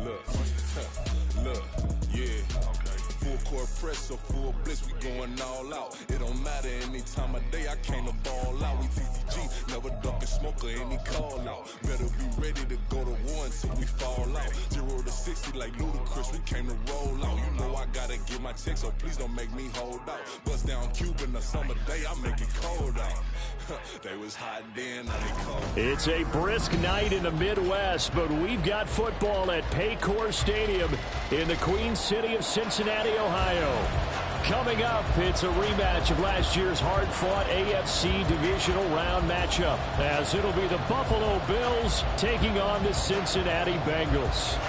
Look, look, yeah. Full court press or full blitz, we going all out. It don't matter any time of day, I came to ball out. We TCG, never ducking smoke or any call out. Better be ready to go to war until we fall out. 0 to 60 like Ludacris, we came to roll out. You know I gotta get my check, so please don't make me hold out. Bust down Cuban a summer day, I make it cold out. They was hot then, now they cold. It's a brisk night in the Midwest, but we've got football at Paycor Stadium in the Queen City of Cincinnati, Ohio. Coming up, it's a rematch of last year's hard-fought AFC divisional round matchup, as it'll be the Buffalo Bills taking on the Cincinnati Bengals.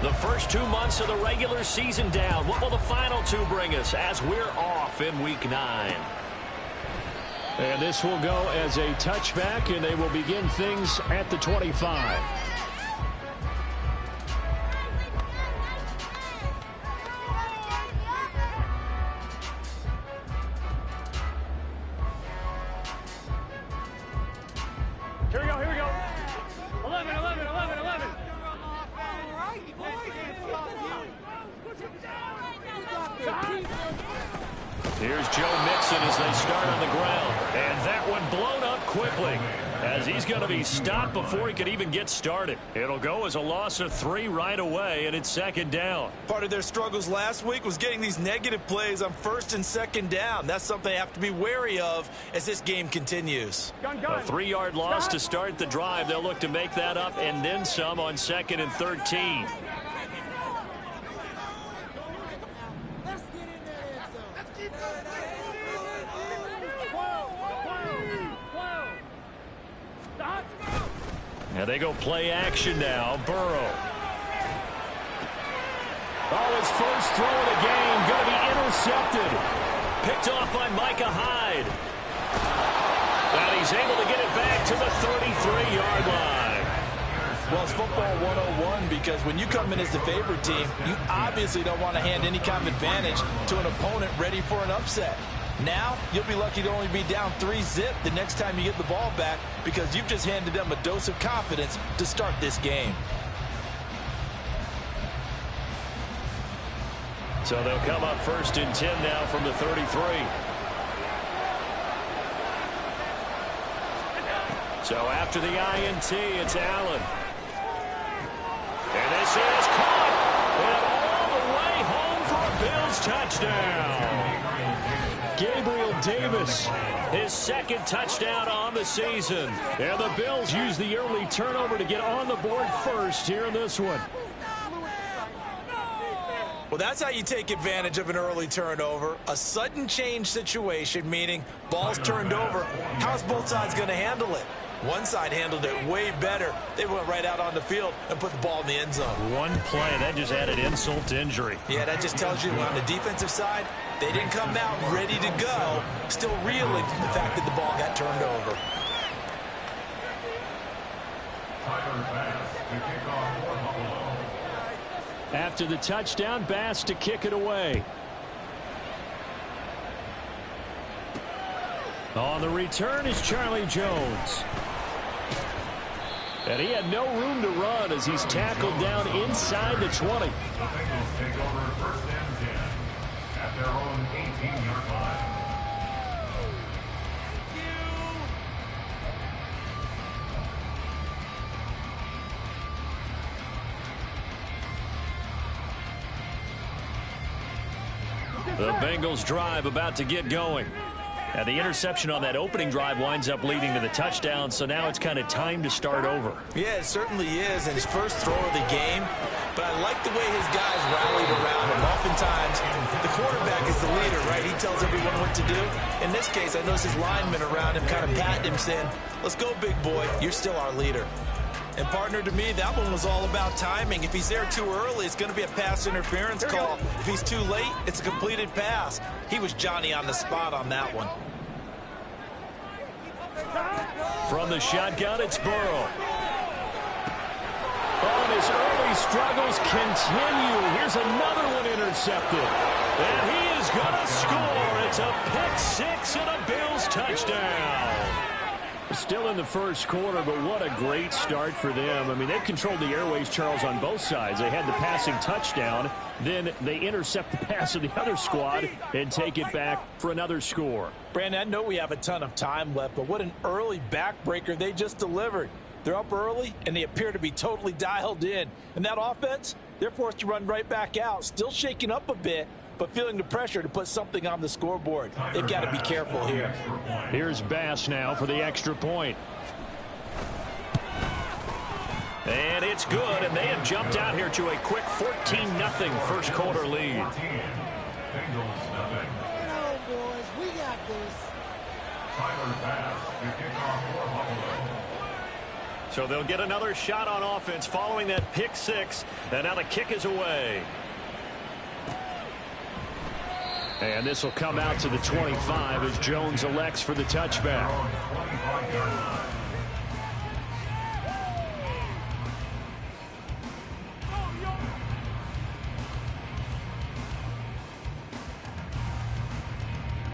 The first 2 months of the regular season down. What will the final 2 bring us as we're off in Week 9? And this will go as a touchback, and they will begin things at the 25. Here we go. 11. Here's Joe Mixon as they start on the ground. And that one blown up quickly, as he's going to be stopped before he could even get started. It'll go as a loss of 3 right away, and it's second down. Part of their struggles last week was getting these negative plays on first and second down. That's something they have to be wary of as this game continues. A 3-yard loss to start the drive. They'll look to make that up and then some on 2nd and 13. Now they go play action now. Burrow. Oh, his first throw of the game going to be intercepted. Picked off by Micah Hyde. And he's able to get it back to the 33-yard line. Well, it's football 101 because when you come in as the favorite team, you obviously don't want to hand any kind of advantage to an opponent ready for an upset. Now, you'll be lucky to only be down 3-zip the next time you get the ball back because you've just handed them a dose of confidence to start this game. So they'll come up 1st and 10 now from the 33. So after the INT, it's Allen. And this is caught. And all the way home for a Bills touchdown. Gabriel Davis, his 2nd touchdown on the season. And the Bills use the early turnover to get on the board first here in this one. Well, that's how you take advantage of an early turnover. A sudden change situation, meaning ball's turned over. How's both sides going to handle it? One side handled it way better. They went right out on the field and put the ball in the end zone. One play, that just added insult to injury. Yeah, that just tells you on the defensive side, they didn't come out ready to go, still reeling from the fact that the ball got turned over. After the touchdown, Bass to kick it away. On the return is Charlie Jones. And he had no room to run as he's tackled down inside the 20. The Bengals take over 1st and 10 at their own 18-yard line. The Bengals drive about to get going. And the interception on that opening drive winds up leading to the touchdown, so now it's kind of time to start over. Yeah, it certainly is, and his first throw of the game. But I like the way his guys rallied around him. Oftentimes, the quarterback is the leader, right? He tells everyone what to do. In this case, I noticed his linemen around him kind of patting him, saying, "Let's go, big boy. You're still our leader." And, partner, to me, that one was all about timing. If he's there too early, it's going to be a pass interference call. If he's too late, it's a completed pass. He was Johnny on the spot on that one. From the shotgun, it's Burrow. Oh, his early struggles continue. Here's another one intercepted. And he is going to score. It's a pick six and a Bills touchdown. Still in the first quarter, but what a great start for them. I mean, they've controlled the airways, Charles, on both sides. They had the passing touchdown. Then they intercept the pass of the other squad and take it back for another score. Brandon, I know we have a ton of time left, but what an early backbreaker they just delivered. They're up early, and they appear to be totally dialed in. And that offense, they're forced to run right back out, still shaking up a bit, but feeling the pressure to put something on the scoreboard. They've got to be careful here. Here's Bass now for the extra point. And it's good, and they have jumped out here to a quick 14-0 first quarter lead. Come on, boys, we got this. Tyler Bass to kick off for Buffalo. So they'll get another shot on offense following that pick six, and now the kick is away. And this will come out to the 25 as Jones elects for the touchback.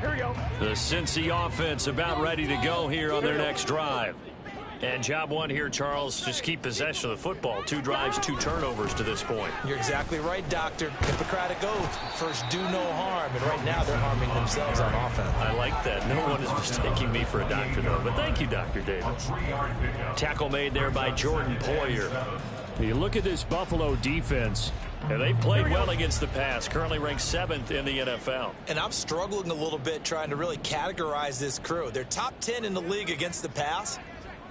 Here we go. The Cincy offense about ready to go here on their next drive. And job one here, Charles, just keep possession of the football. 2 drives, 2 turnovers to this point. You're exactly right, Doctor. Hippocratic oath. First, do no harm. And right now, they're harming themselves on offense. I like that. No one is mistaking me for a doctor, though. But thank you, Dr. Davis. Tackle made there by Jordan Poyer. You look at this Buffalo defense, and they played well against the pass. Currently ranked 7th in the NFL. And I'm struggling a little bit trying to really categorize this crew. They're top 10 in the league against the pass,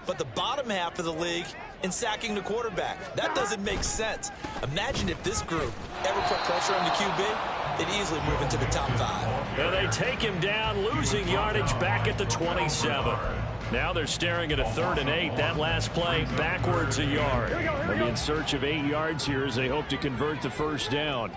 but the bottom half of the league in sacking the quarterback. That doesn't make sense. Imagine if this group ever put pressure on the QB, they'd easily move into the top 5. And they take him down, losing yardage back at the 27. Now they're staring at a 3rd and 8. That last play backwards a yard. They'll be in search of 8 yards here as they hope to convert the first down.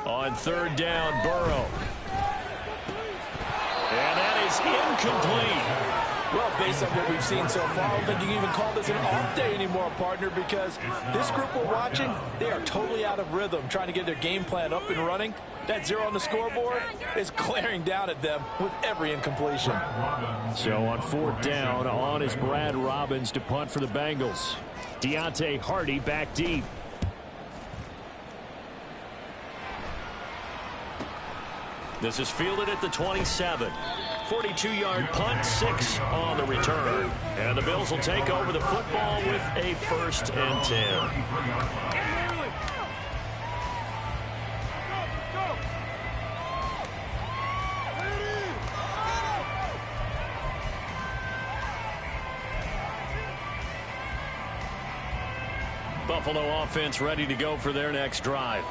On 3rd down, Burrow. And that is incomplete. Well, based on what we've seen so far, I don't think you can even call this an off day anymore, partner, because this group we're watching, they are totally out of rhythm, trying to get their game plan up and running. That 0 on the scoreboard is glaring down at them with every incompletion. So on 4th down, on is Brad Robbins to punt for the Bengals. Deontay Hardy back deep. This is fielded at the 27. 42-yard punt, 6 on the return. And the Bills will take over the football with a 1st and 10. Buffalo offense ready to go for their next drive.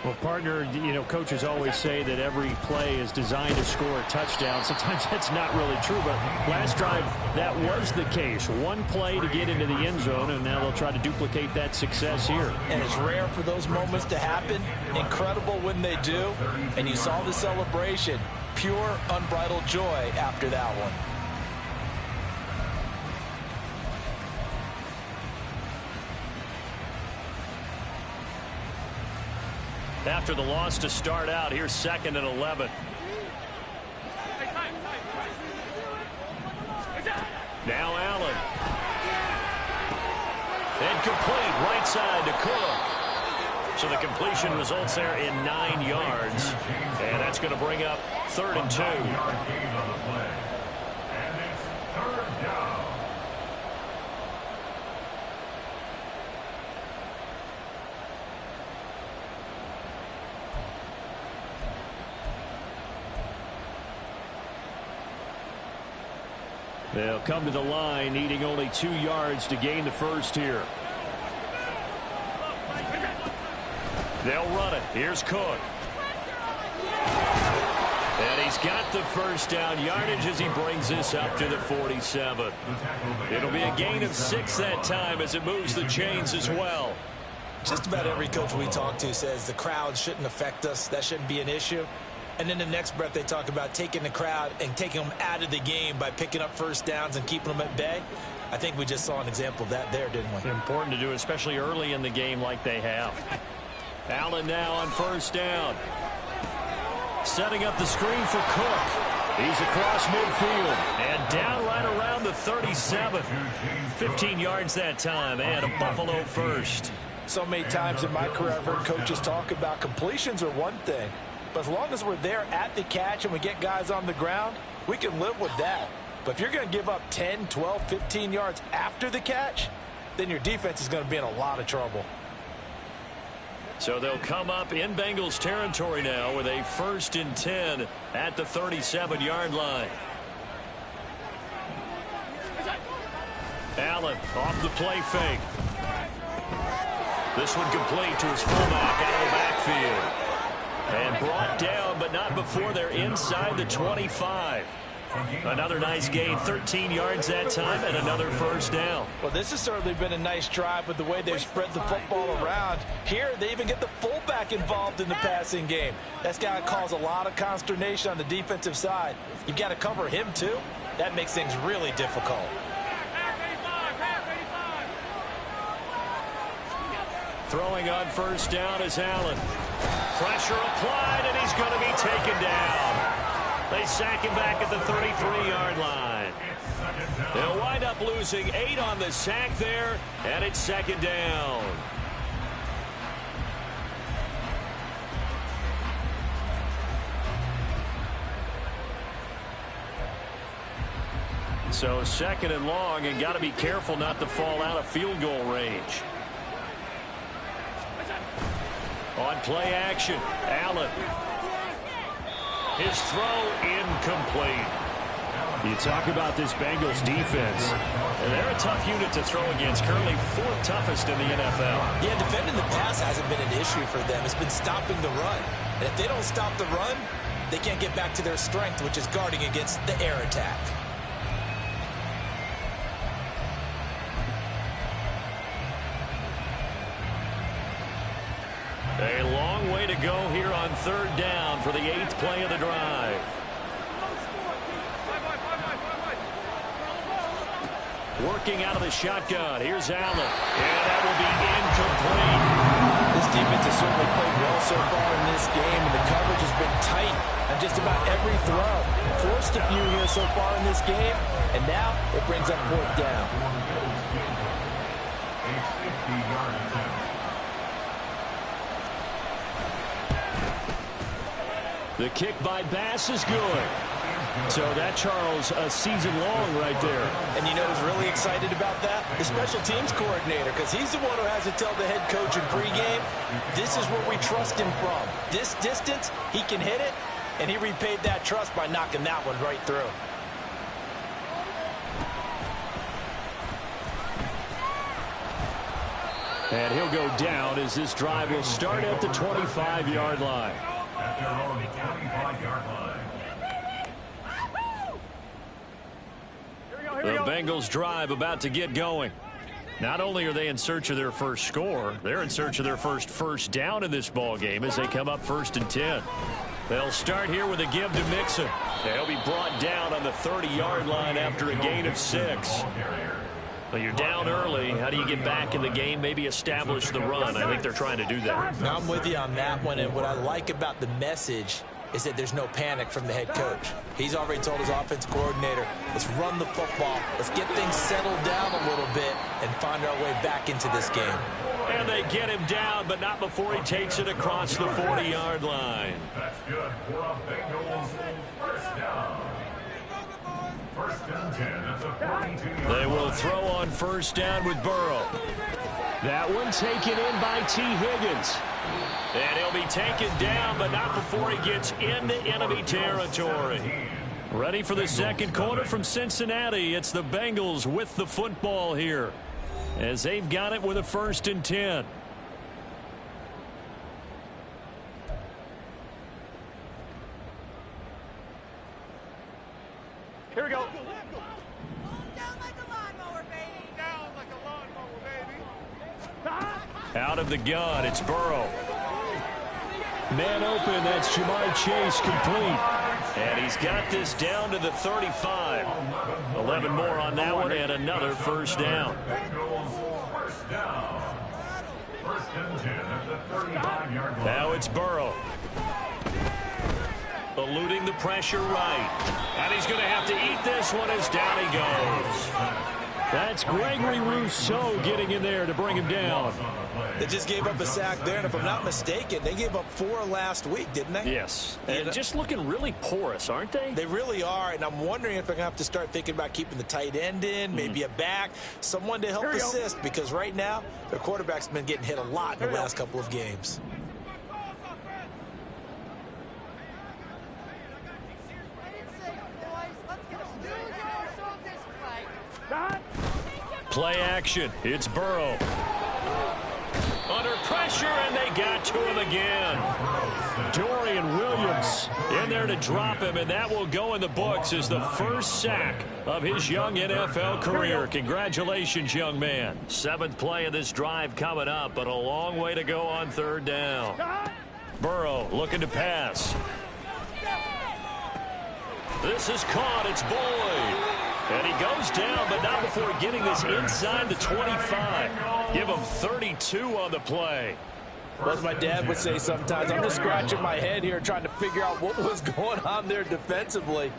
Well, partner, you know, coaches always say that every play is designed to score a touchdown. Sometimes that's not really true, but last drive, that was the case. One play to get into the end zone, and now they'll try to duplicate that success here. And it's rare for those moments to happen. Incredible when they do. And you saw the celebration. Pure, unbridled joy after that one. After the loss to start out, here's 2nd and 11. Now Allen. And complete right side to Cook. So the completion results there in 9 yards. And that's going to bring up 3rd and 2. And it's 3rd down. They'll come to the line, needing only 2 yards to gain the first here. They'll run it. Here's Cook. And he's got the first down yardage as he brings this up to the 47. It'll be a gain of 6 that time as it moves the chains as well. Just about every coach we talk to says the crowd shouldn't affect us. That shouldn't be an issue. And then the next breath they talk about taking the crowd and taking them out of the game by picking up first downs and keeping them at bay. I think we just saw an example of that there, didn't we? Important to do, especially early in the game like they have. Allen now on first down. Setting up the screen for Cook. He's across midfield and down right around the 37. 15 yards that time and a Buffalo first. So many times in my career I've heard coaches talk about completions are one thing, but as long as we're there at the catch and we get guys on the ground, we can live with that. But if you're going to give up 10, 12, 15 yards after the catch, then your defense is going to be in a lot of trouble. So they'll come up in Bengals territory now with a 1st and 10 at the 37-yard line. Allen off the play fake. This one complete to his fullback out of the backfield. And brought down, but not before they're inside the 25. Another nice gain, 13 yards that time, and another first down. Well, this has certainly been a nice drive with the way they've spread the football around. Here, they even get the fullback involved in the passing game. That's got to cause a lot of consternation on the defensive side. You've got to cover him, too. That makes things really difficult. Throwing on first down is Allen. Pressure applied, and he's going to be taken down. They sack him back at the 33-yard line. They'll wind up losing 8 on the sack there, and it's 2nd down. So 2nd and long, and got to be careful not to fall out of field goal range. On play action, Allen. His throw incomplete. You talk about this Bengals defense. And they're a tough unit to throw against. Currently 4th toughest in the NFL. Yeah, defending the pass hasn't been an issue for them. It's been stopping the run. And if they don't stop the run, they can't get back to their strength, which is guarding against the air attack. A long way to go here on 3rd down for the 8th play of the drive. Working out of the shotgun. Here's Allen. And that will be incomplete. This defense has certainly played well so far in this game, and the coverage has been tight on just about every throw. Forced a few here so far in this game, and now it brings up 4th down. The kick by Bass is good. So that, Charles, a season long right there. And you know who's really excited about that? The special teams coordinator, because he's the one who has to tell the head coach in pregame, this is where we trust him from. This distance, he can hit it, and he repaid that trust by knocking that one right through. And he'll go down as this drive will start at the 25-yard line. At their own 25-yard line. The Bengals drive about to get going. Not only are they in search of their first score, they're in search of their first down in this ball game as they come up 1st and 10. They'll start here with a give to Mixon. They'll be brought down on the 30-yard line after a gain of 6. Well, you're down early. How do you get back in the game? Maybe establish the run. I think they're trying to do that. Now, I'm with you on that one, and what I like about the message is that there's no panic from the head coach. He's already told his offensive coordinator, let's run the football, let's get things settled down a little bit and find our way back into this game. And they get him down, but not before he takes it across the 40-yard line. That's good for a Bengals first down. 1st and 10 at the 42-yard line. They will throw on first down with Burrow. That one taken in by T. Higgins. And he'll be taken down, but not before he gets into enemy territory. Ready for the 2nd quarter from Cincinnati. It's the Bengals with the football here, as they've got it with a 1st and 10. Here we go. Down like a lawnmower, baby. Down like a lawnmower, baby. Out of the gun, it's Burrow. Man open, that's Jamar Chase complete. And he's got this down to the 35. 11 more on that one, and another first down. Bengals first down. 1st and 10 at the 35-yard line. Now it's Burrow. Eluding the pressure right. And he's going to have to eat this one as down he goes. That's Gregory Rousseau getting in there to bring him down. They just gave up a sack there, and if I'm not mistaken, they gave up 4 last week, didn't they? Yes. And just looking really porous, aren't they? They really are, and I'm wondering if they're going to have to start thinking about keeping the tight end in, maybe a back, someone to help assist, because right now their quarterback's been getting hit a lot in the last couple of games. Play action. It's Burrow. Under pressure, and they got to him again. Dorian Williams in there to drop him, and that will go in the books as the first sack of his young NFL career. Congratulations, young man. 7th play of this drive coming up, but a long way to go on 3rd down. Burrow looking to pass. This is caught. It's Boyd. And he goes down, but not before getting this inside the 25. Give him 32 on the play. Well, as my dad would say sometimes, I'm just scratching my head here trying to figure out what was going on there defensively.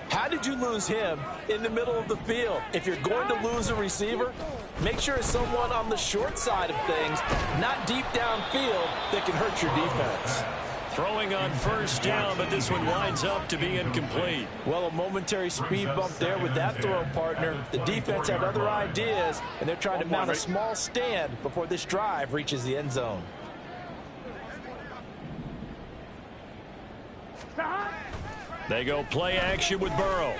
How did you lose him in the middle of the field? If you're going to lose a receiver, make sure it's someone on the short side of things, not deep downfield, that can hurt your defense. Throwing on 1st down, but this one winds up to be incomplete. Well, a momentary speed bump there with that throw partner. The defense had other ideas, and they're trying to mount a small stand before this drive reaches the end zone. They go play action with Burrow.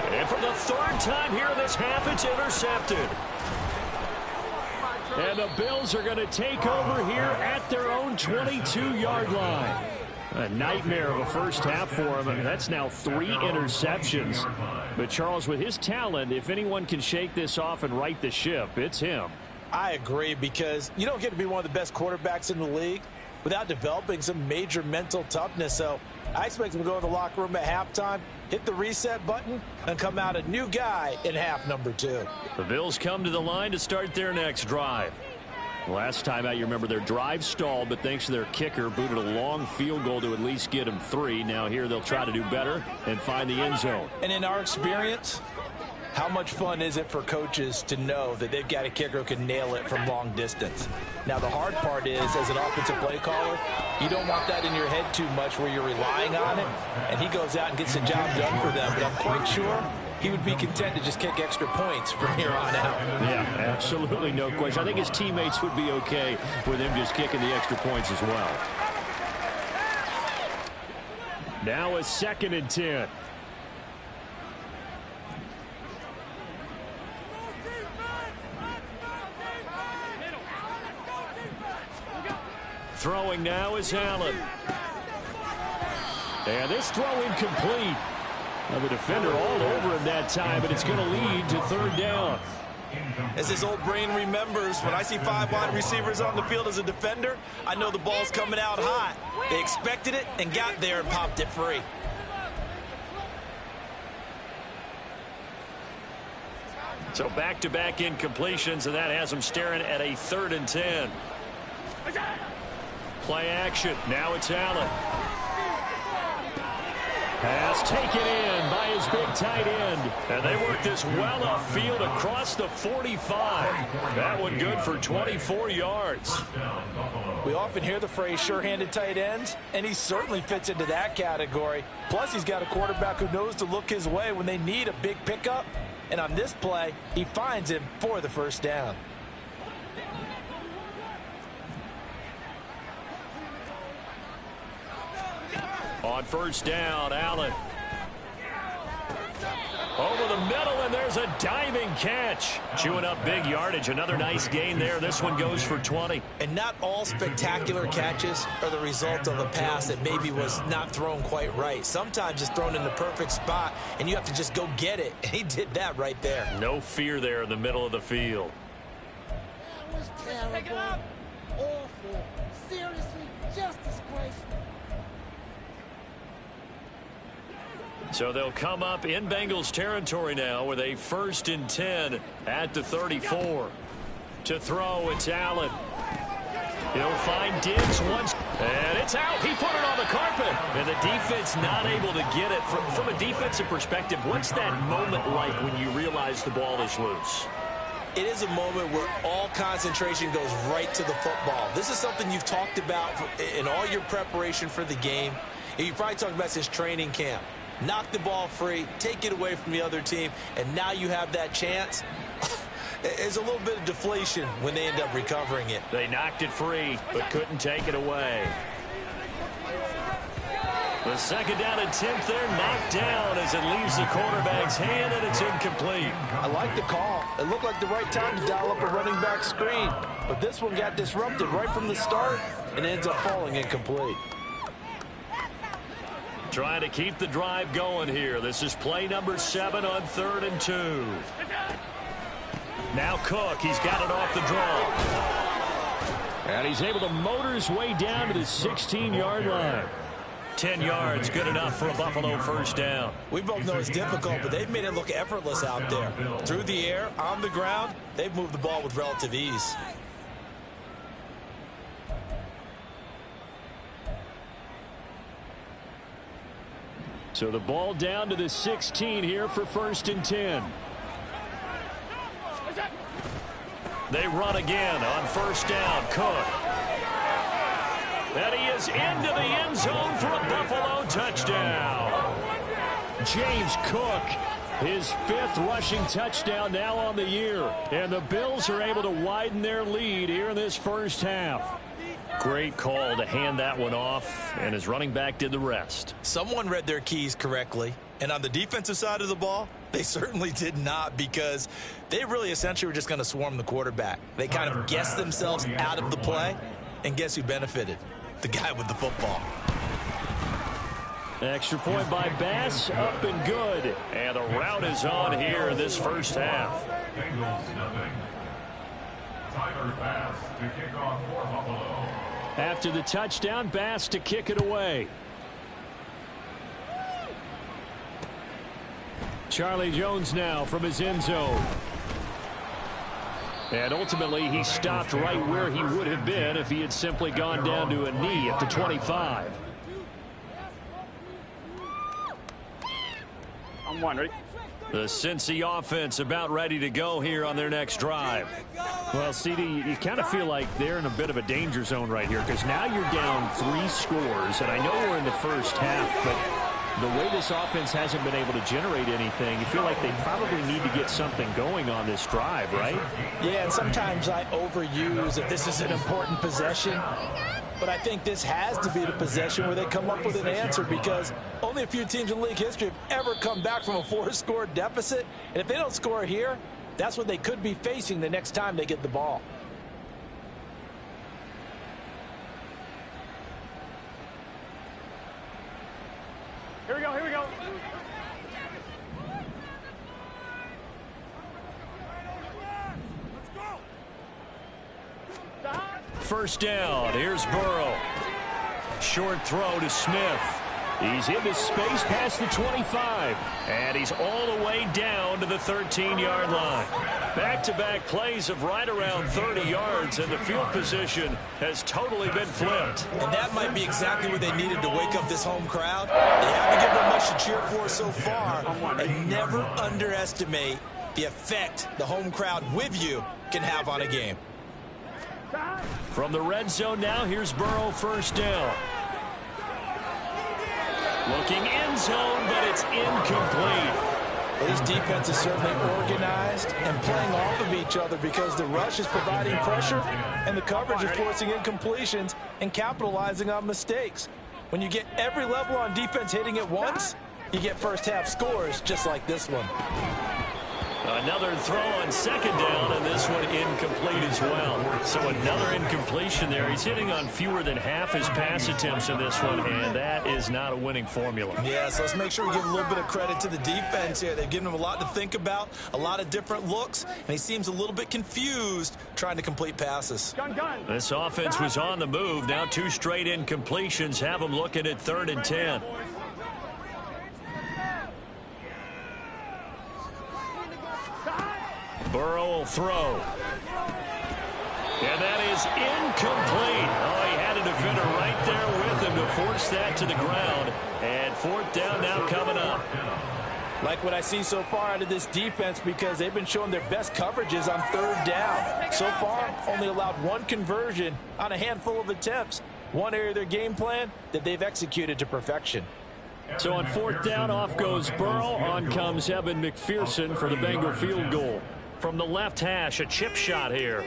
And for the 3rd time here in this half, it's intercepted. And the Bills are going to take over here at their own 22-yard line. A nightmare of a first half for him. I mean, that's now 3 interceptions. But, Charles, with his talent, if anyone can shake this off and right the ship, it's him. I agree, because you don't get to be one of the best quarterbacks in the league without developing some major mental toughness. So I expect him to go to the locker room at halftime, hit the reset button, and come out a new guy in half number 2. The Bills come to the line to start their next drive. Last time out, you remember their drive stalled, but thanks to their kicker, booted a long field goal to at least get them 3. Now here they'll try to do better and find the end zone. And in our experience, how much fun is it for coaches to know that they've got a kicker who can nail it from long distance? Now, the hard part is, as an offensive play caller, you don't want that in your head too much where you're relying on it, and he goes out and gets the job done for them. But I'm quite sure he would be content to just kick extra points from here on out. Yeah, absolutely, no question. I think his teammates would be okay with him just kicking the extra points as well. Now a 2nd and 10. Throwing now is Allen. And this throw incomplete. Well, the defender all over him that time, but it's going to lead to 3rd down. As his old brain remembers, when I see 5 wide receivers on the field as a defender, I know the ball's coming out hot. They expected it and got there and popped it free. So back-to-back incompletions, and that has them staring at a 3rd and 10. Play action. Now it's Allen. Pass taken in by his big tight end. And they work this well upfield across the 45. That one good for 24 yards. We often hear the phrase sure-handed tight ends, and he certainly fits into that category. Plus, he's got a quarterback who knows to look his way when they need a big pickup. And on this play, he finds him for the 1st down. On 1st down, Allen. Over the middle, and there's a diving catch. Chewing up big yardage. Another nice gain there. This one goes for 20. And not all spectacular catches are the result of a pass that maybe was not thrown quite right. Sometimes it's thrown in the perfect spot, and you have to just go get it. And he did that right there. No fear there in the middle of the field. That was terrible. Awful. Seriously, just disgraceful. So they'll come up in Bengals territory now with a 1st and 10 at the 34. To throw, it's Allen. He'll find Diggs once, and it's out. He put it on the carpet. And the defense not able to get it. From a defensive perspective, what's that moment like when you realize the ball is loose? It is a moment where all concentration goes right to the football. This is something you've talked about in all your preparation for the game. And you probably talked about since training camp. Knock the ball free, take it away from the other team, and now you have that chance. There's a little bit of deflation when they end up recovering it. They knocked it free, but couldn't take it away. The second down and 10th there, knocked down as it leaves the quarterback's hand, and it's incomplete. I like the call. It looked like the right time to dial up a running back screen. But this one got disrupted right from the start and ends up falling incomplete. Trying to keep the drive going here. This is play number 7 on 3rd and 2. Now Cook, he's got it off the draw. And he's able to motor his way down to the 16-yard line. 10 yards, good enough for a Buffalo first down. We both know it's difficult, but they've made it look effortless out there. Through the air, on the ground, they've moved the ball with relative ease. So the ball down to the 16 here for 1st and 10. They run again on 1st down. Cook. And he is into the end zone for a Buffalo touchdown. James Cook, his 5th rushing touchdown now on the year. And the Bills are able to widen their lead here in this first half. Great call to hand that one off, and his running back did the rest. Someone read their keys correctly, and on the defensive side of the ball, they certainly did not, because they really essentially were just going to swarm the quarterback. They kind of guessed themselves out of the play, and guess who benefited? The guy with the football. Extra point by Bass, up and good. And the route is on here in this first half. Bengals nothing. Tyler Bass to kick off for Buffalo. After the touchdown, Bass to kick it away. Charlie Jones now from his end zone. And ultimately, he stopped right where he would have been if he had simply gone down to a knee at the 25. I'm wondering. The Cincy offense about ready to go here on their next drive. Well, CD, you kind of feel like they're in a bit of a danger zone right here, because now you're down 3 scores, and I know we're in the first half, but the way this offense hasn't been able to generate anything, you feel like they probably need to get something going on this drive, right? Yeah, and sometimes I overuse that this is an important possession. But I think this has to be the possession where they come up with an answer, because only a few teams in league history have ever come back from a 4-score deficit. And if they don't score here, that's what they could be facing the next time they get the ball. Here we go, here we go. First down, here's Burrow. Short throw to Smith. He's into space past the 25, and he's all the way down to the 13-yard line. Back-to-back plays of right around 30 yards, and the field position has totally been flipped. And that might be exactly what they needed to wake up this home crowd. They haven't given them much to cheer for so far, and never underestimate the effect the home crowd with you can have on a game. From the red zone now, here's Burrow, first down. Looking end zone, but it's incomplete. Well, this defense is certainly organized and playing off of each other, because the rush is providing pressure and the coverage is forcing incompletions and capitalizing on mistakes. When you get every level on defense hitting at once, you get first half scores just like this one. Another throw on second down, and this one incomplete as well. So another incompletion there. He's hitting on fewer than half his pass attempts in this one, and that is not a winning formula. Yeah, so let's make sure we give a little bit of credit to the defense here. They've given him a lot to think about, a lot of different looks, and he seems a little bit confused trying to complete passes. This offense was on the move. Now 2 straight incompletions have him looking at 3rd and 10. Burrow will throw. And that is incomplete. Oh, he had a defender right there with him to force that to the ground. And fourth down now coming up. Like what I see so far out of this defense, because they've been showing their best coverages on third down. So far, only allowed one conversion on a handful of attempts. One area of their game plan that they've executed to perfection. So on fourth down, off goes Burrow. On comes Evan McPherson for the Bengal field goal. From the left hash, a chip shot here.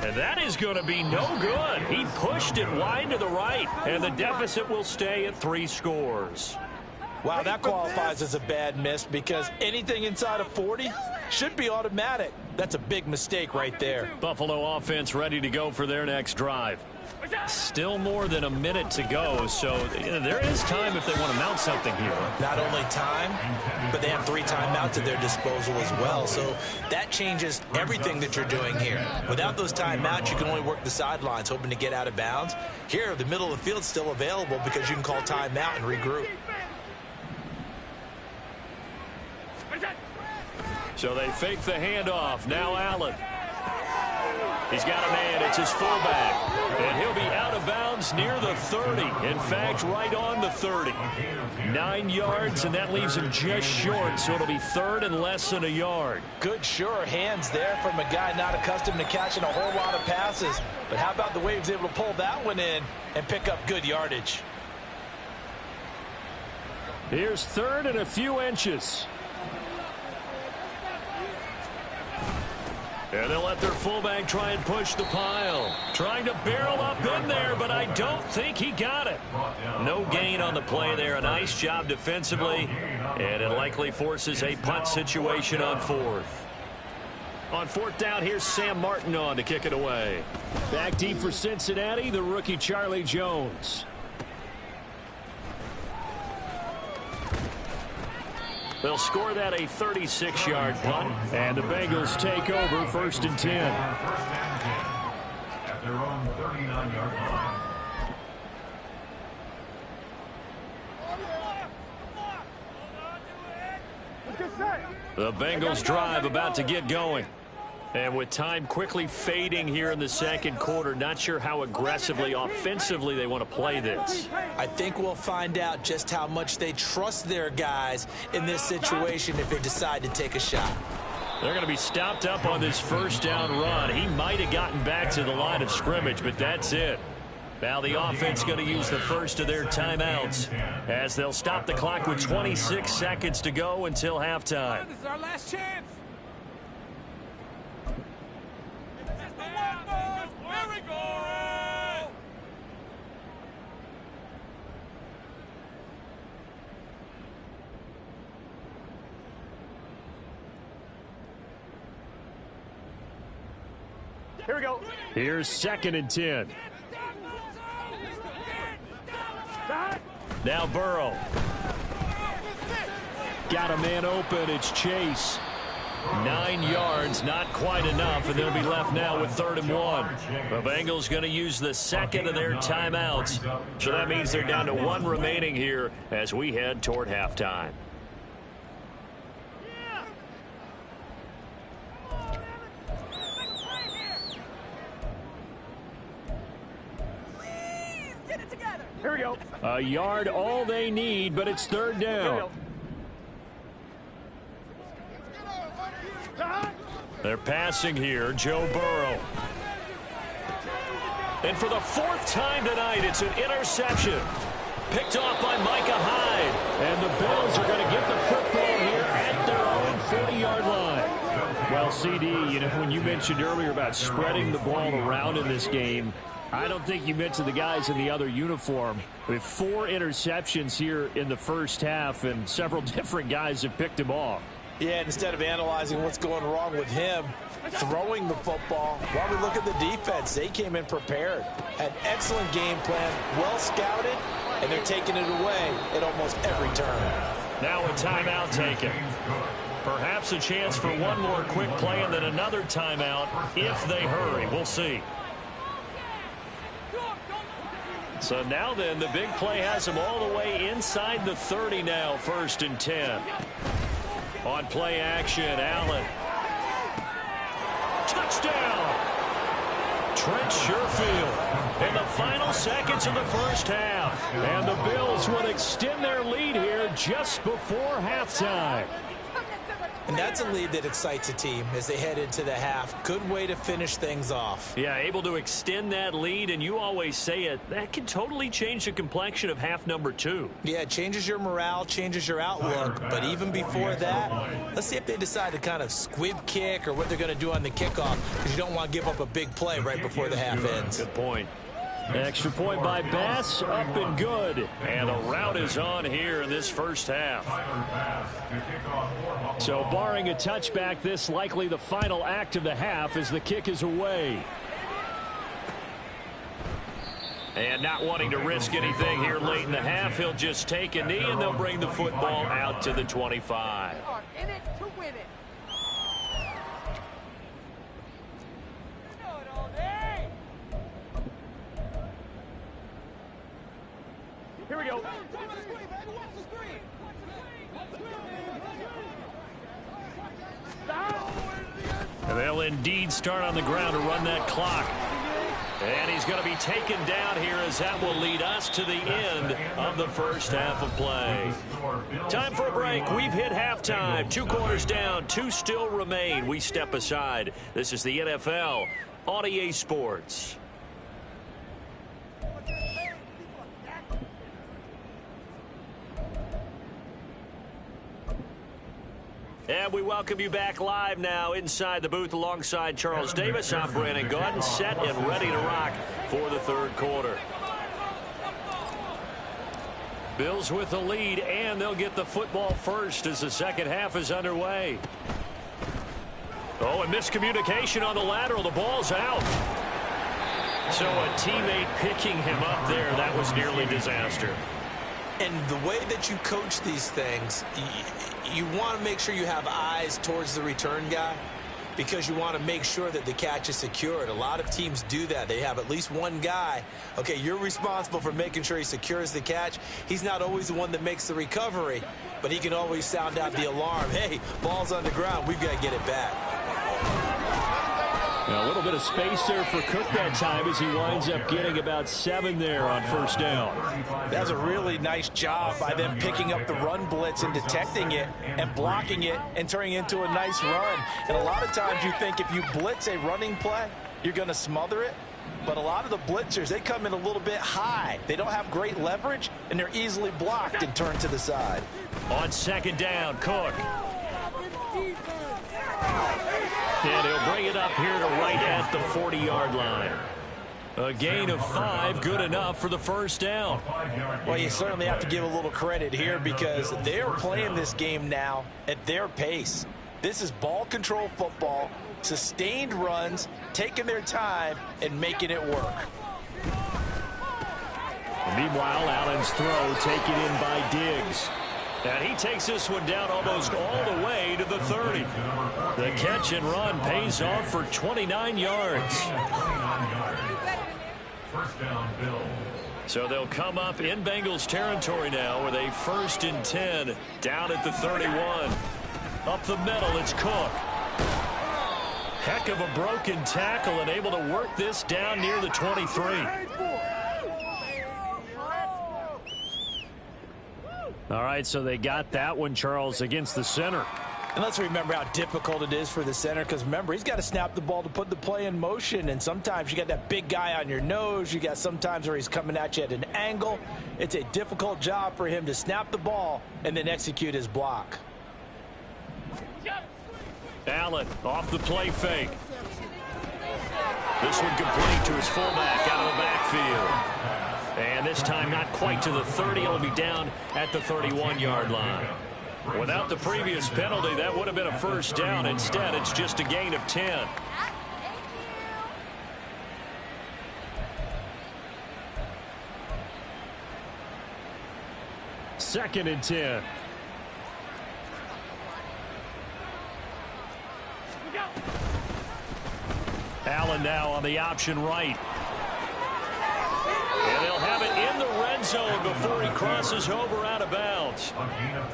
And that is going to be no good. He pushed it wide to the right, and the deficit will stay at 3 scores. Wow, that qualifies as a bad miss because anything inside of 40 should be automatic. That's a big mistake right there. Buffalo offense ready to go for their next drive. Still more than a minute to go, so there is time if they want to mount something here. Not only time, but they have 3 timeouts at their disposal as well, so that changes everything that you're doing here. Without those timeouts, you can only work the sidelines, hoping to get out of bounds. Here, the middle of the field is still available because you can call timeout and regroup. So they fake the handoff. Now Allen. He's got a man. It's his fullback. And he'll be out of bounds near the 30. In fact, right on the 30. 9 yards, and that leaves him just short. So it'll be third and less than a yard. Good, sure hands there from a guy not accustomed to catching a whole lot of passes. But how about the way he was able to pull that one in and pick up good yardage? Here's third and a few inches. And they'll let their fullback try and push the pile. Trying to barrel up in there, but I don't think he got it. No gain on the play there. A nice job defensively. And it likely forces a punt situation on fourth. On fourth down, here's Sam Martin on to kick it away. Back deep for Cincinnati, the rookie Charlie Jones. They'll score that a 36-yard punt, and the Bengals take over first and 10. At their own 39-yard line. The Bengals drive about to get going. And with time quickly fading here in the second quarter, not sure how aggressively, offensively they want to play this. I think we'll find out just how much they trust their guys in this situation if they decide to take a shot. They're going to be stopped up on this first down run. He might have gotten back to the line of scrimmage, but that's it. Now the offense going to use the first of their timeouts as they'll stop the clock with 26 seconds to go until halftime. This is our last chance. Here we go. Here's second and 10. Now Burrow. Got a man open. It's Chase. 9 yards, not quite enough, and they'll be left now with 3rd and 1. The Bengals going to use the second of their timeouts. So that means they're down to 1 remaining here as we head toward halftime. Here we go. A yard all they need, but it's 3rd down. They're passing here, Joe Burrow. And for the 4th time tonight, it's an interception. Picked off by Micah Hyde. And the Bills are going to get the football here at their own 40-yard line. Well, CD, you know, when you mentioned earlier about spreading the ball around in this game, I don't think you mentioned the guys in the other uniform. With 4 interceptions here in the first half, and several different guys have picked him off. Yeah, instead of analyzing what's going wrong with him, throwing the football, while we look at the defense, they came in prepared. Had excellent game plan, well scouted, and they're taking it away at almost every turn. Now a timeout taken. Perhaps a chance for one more quick play and then another timeout if they hurry. We'll see. So now then, the big play has them all the way inside the 30 now, 1st and 10. On play action, Allen. touchdown. Trent Sherfield in the final seconds of the first half. And the Bills would extend their lead here just before halftime. And that's a lead that excites a team as they head into the half. Good way to finish things off. Yeah, able to extend that lead, and you always say it, that can totally change the complexion of half number 2. Yeah, it changes your morale, changes your outlook. But even before that, let's see if they decide to kind of squib kick or what they're going to do on the kickoff, because you don't want to give up a big play right before the half ends. Good point. Extra point by Bass, up and good. And the route is on here in this first half. So barring a touchback, this likely the final act of the half as the kick is away. And not wanting to risk anything here late in the half, he'll just take a knee and they'll bring the football out to the 25. In it to win it. Here we go. And they'll indeed start on the ground to run that clock. And he's going to be taken down here as that will lead us to the end of the first half of play. Time for a break. We've hit halftime. 2 quarters down, 2 still remain. We step aside. This is the NFL on EA Sports. And we welcome you back live now inside the booth alongside Charles Davis. I'm Brandon Gaudin, set and ready to rock for the third quarter. Bills with the lead, and they'll get the football first as the second half is underway. Oh, and miscommunication on the lateral. The ball's out. So a teammate picking him up there. That was nearly disaster. And the way that you coach these things, you want to make sure you have eyes towards the return guy because you want to make sure that the catch is secured. A lot of teams do that. They have at least one guy. Okay, you're responsible for making sure he secures the catch. He's not always the one that makes the recovery, but he can always sound out the alarm. Hey, ball's on the ground. We've got to get it back. Now, a little bit of space there for Cook that time as he winds up getting about 7 there on first down. That's a really nice job by them picking up the run blitz and detecting it and blocking it and turning it into a nice run. And a lot of times you think if you blitz a running play, you're going to smother it. But a lot of the blitzers, they come in a little bit high. They don't have great leverage, and they're easily blocked and turned to the side. On second down, Cook. And he'll bring it up here to right at the 40-yard line. A gain of 5, good enough for the first down. Well, you certainly have to give a little credit here because they're playing this game now at their pace. This is ball control football, sustained runs, taking their time, and making it work. Meanwhile, Allen's throw taken in by Diggs. And he takes this one down almost all the way to the 30. The catch and run pays off for 29 yards. First down, Bills. So they'll come up in Bengals territory now with a 1st and 10 down at the 31. Up the middle, it's Cook. Heck of a broken tackle and able to work this down near the 23. All right, so they got that one, Charles, against the center. And let's remember how difficult it is for the center because, remember, he's got to snap the ball to put the play in motion. And sometimes you got that big guy on your nose. You got sometimes where he's coming at you at an angle. It's a difficult job for him to snap the ball and then execute his block. Allen off the play fake. This one complete to his fullback out of the backfield. And this time not quite to the 30. It'll be down at the 31-yard line. Without the previous penalty, that would have been a first down. Instead, it's just a gain of 10. Second and 10. Allen now on the option right. And they'll have it in the red zone before he crosses over out of bounds.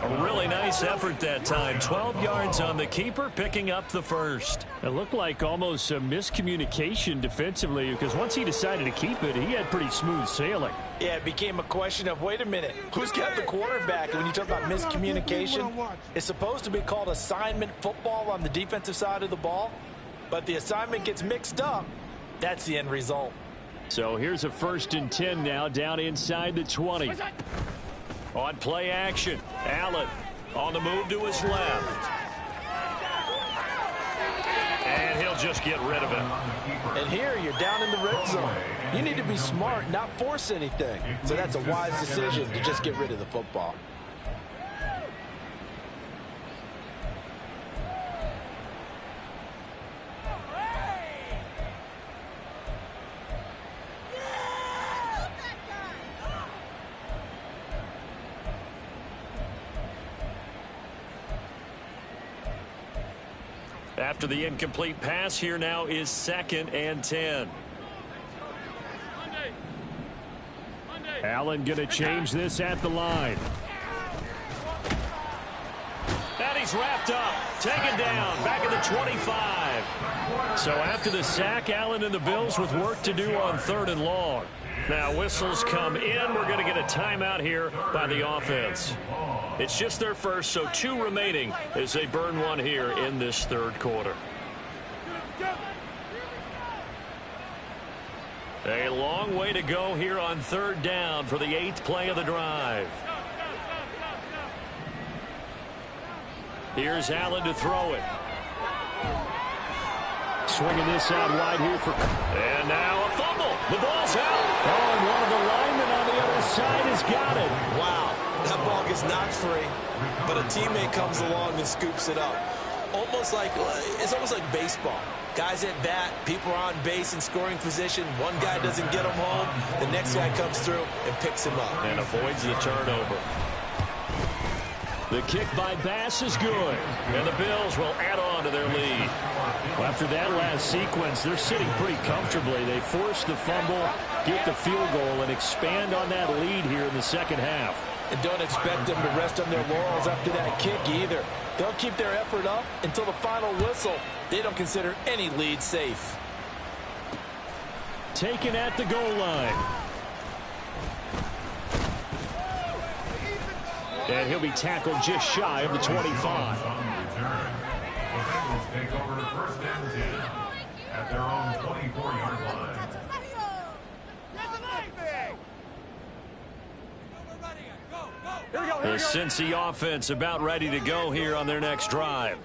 A really nice effort that time. 12 yards on the keeper, picking up the first. It looked like almost a miscommunication defensively, because once he decided to keep it, he had pretty smooth sailing. Yeah, it became a question of, wait a minute, who's got the quarterback? And when you talk about miscommunication, it's supposed to be called assignment football on the defensive side of the ball, but the assignment gets mixed up. That's the end result. So here's a 1st and 10 now, down inside the 20. On play action, Allen on the move to his left. And he'll just get rid of it. And here you're down in the red zone. You need to be smart, not force anything. So that's a wise decision to just get rid of the football. After the incomplete pass, here now is 2nd and 10. Allen going to change this at the line. And he's wrapped up, taken down, back at the 25. So after the sack, Allen and the Bills with work to do on 3rd and long. Now whistles come in. We're going to get a timeout here by the offense. It's just their first, so 2 remaining as they burn one here in this 3rd quarter. A long way to go here on 3rd down for the 8th play of the drive. Here's Allen to throw it. Swinging this out wide here for... And now a fumble. The ball's out. Oh, and one of the linemen on the other side has got it. Wow, that ball gets knocked free, but a teammate comes along and scoops it up. It's almost like baseball. Guys at bat, people are on base in scoring position. One guy doesn't get him home. The next guy comes through and picks him up. And avoids the turnover. The kick by Bass is good. And the Bills will add on to their lead. Well, after that last sequence, they're sitting pretty comfortably. They force the fumble, get the field goal, and expand on that lead here in the 2nd half. And don't expect them to rest on their laurels after that kick either. They'll keep their effort up until the final whistle. They don't consider any lead safe. Taken at the goal line. And he'll be tackled just shy of the 25. The Bengals take over 1st and 10 at their own 24-yard line. The Cincy offense about ready to go here on their next drive.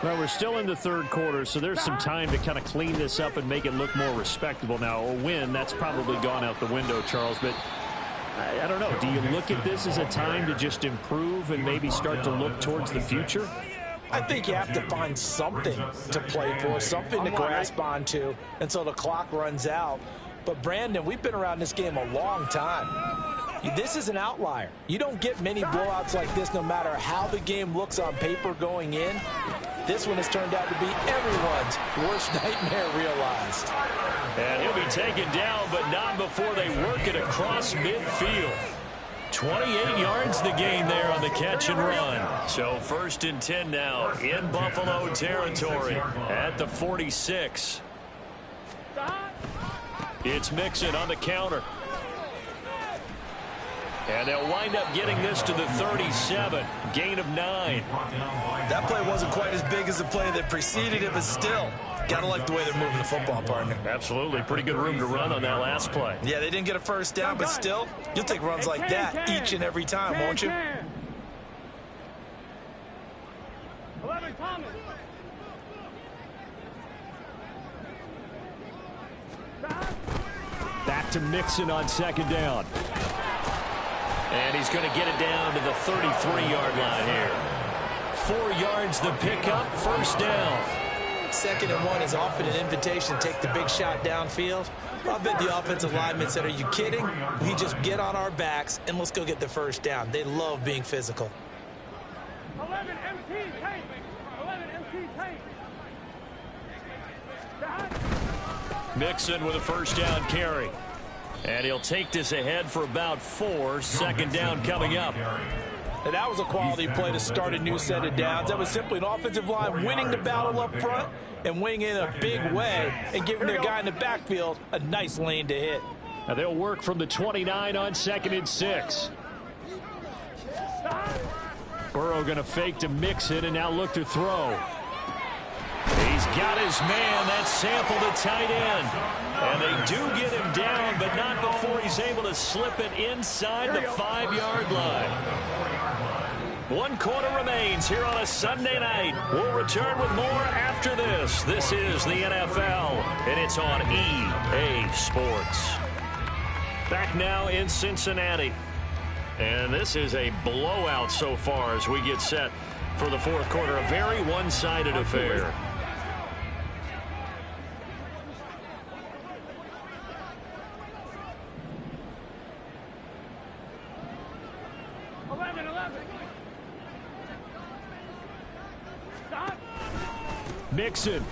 Well, we're still in the 3rd quarter, so there's some time to kind of clean this up and make it look more respectable. Now, a win, that's probably gone out the window, Charles, but I don't know. Do you look at this as a time to just improve and maybe start to look towards the future? I think you have to find something to play for, something to grasp onto until the clock runs out. But, Brandon, we've been around this game a long time. This is an outlier. You don't get many blowouts like this no matter how the game looks on paper going in. This one has turned out to be everyone's worst nightmare realized. And he'll be taken down, but not before they work it across midfield. 28 yards the gain there on the catch and run. So 1st and 10 now in Buffalo territory at the 46. It's Mixon on the counter. And they'll wind up getting this to the 37. Gain of 9. That play wasn't quite as big as the play that preceded it, but still, gotta like the way they're moving the football, partner. Absolutely. Pretty good room to run on that last play. Yeah, they didn't get a 1st down, but still, you'll take runs like that each and every time, won't you? 11 Thomas. Back to Mixon on 2nd down. And he's going to get it down to the 33-yard line here. 4 yards the pickup, 1st down. 2nd and 1 is often an invitation to take the big shot downfield. I bet the offensive linemen said, are you kidding? We just get on our backs and let's go get the 1st down. They love being physical. 11 MT tank. 11 MT tank. Mixon with a 1st down carry. And he'll take this ahead for about 4. Second down coming up. And that was a quality play to start a new set of downs. That was simply an offensive line winning the battle up front and winning in a big way and giving their guy in the backfield a nice lane to hit. Now they'll work from the 29 on 2nd and 6. Burrow going to fake to mix it and now look to throw. He's got his man. That's Sample, the tight end. And they do get him down, but not before he's able to slip it inside the 5-yard line. 1 quarter remains here on a Sunday night. We'll return with more after this. This is the NFL, and it's on EA Sports. Back now in Cincinnati. And this is a blowout so far as we get set for the 4th quarter. A very one-sided affair. Mixon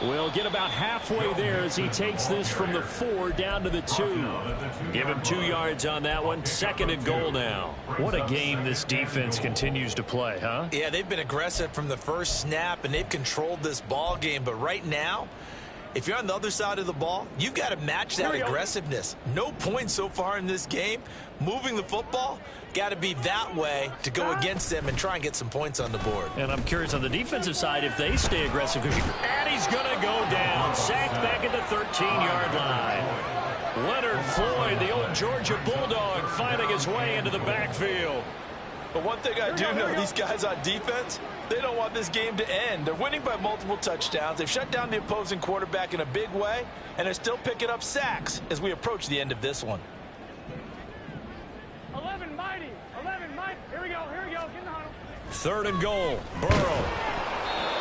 will get about halfway there as he takes this from the 4 down to the 2. Give him 2 yards on that one. 2nd and goal now. What a game this defense continues to play, huh? Yeah, they've been aggressive from the first snap, and they've controlled this ball game. But right now, if you're on the other side of the ball, you've got to match that aggressiveness. No points so far in this game. Moving the football, got to be that way to go against them and try and get some points on the board. And I'm curious on the defensive side if they stay aggressive. And he's going to go down. Sacked back at the 13-yard line. Leonard Floyd, the old Georgia Bulldog, finding his way into the backfield. But one thing I do know, these guys on defense, they don't want this game to end. They're winning by multiple touchdowns. They've shut down the opposing quarterback in a big way, and they're still picking up sacks as we approach the end of this one. 11 mighty. Here we go. Get in the huddle. 3rd and goal. Burrow.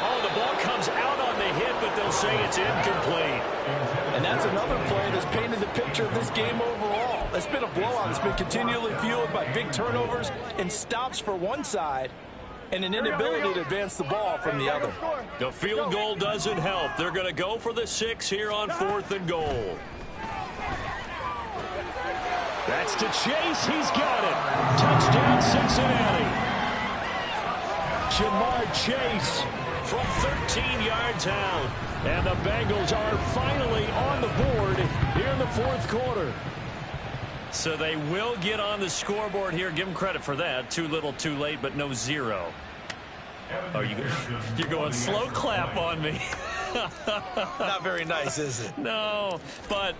Oh, the ball comes out on the hit, but they'll say it's incomplete. And that's another play that's painted the picture of this game overall. It's been a blowout. It's been continually fueled by big turnovers and stops for one side and an inability to advance the ball from the other. The field goal doesn't help. They're going to go for the 6 here on 4th and goal. That's to Chase. He's got it. Touchdown, Cincinnati. Jamar Chase from 13 yards out. And the Bengals are finally on the board here in the 4th quarter. So they will get on the scoreboard here. Give them credit for that. Too little, too late, but no 0. Oh, you're going slow clap on me. Not very nice, is it? No, but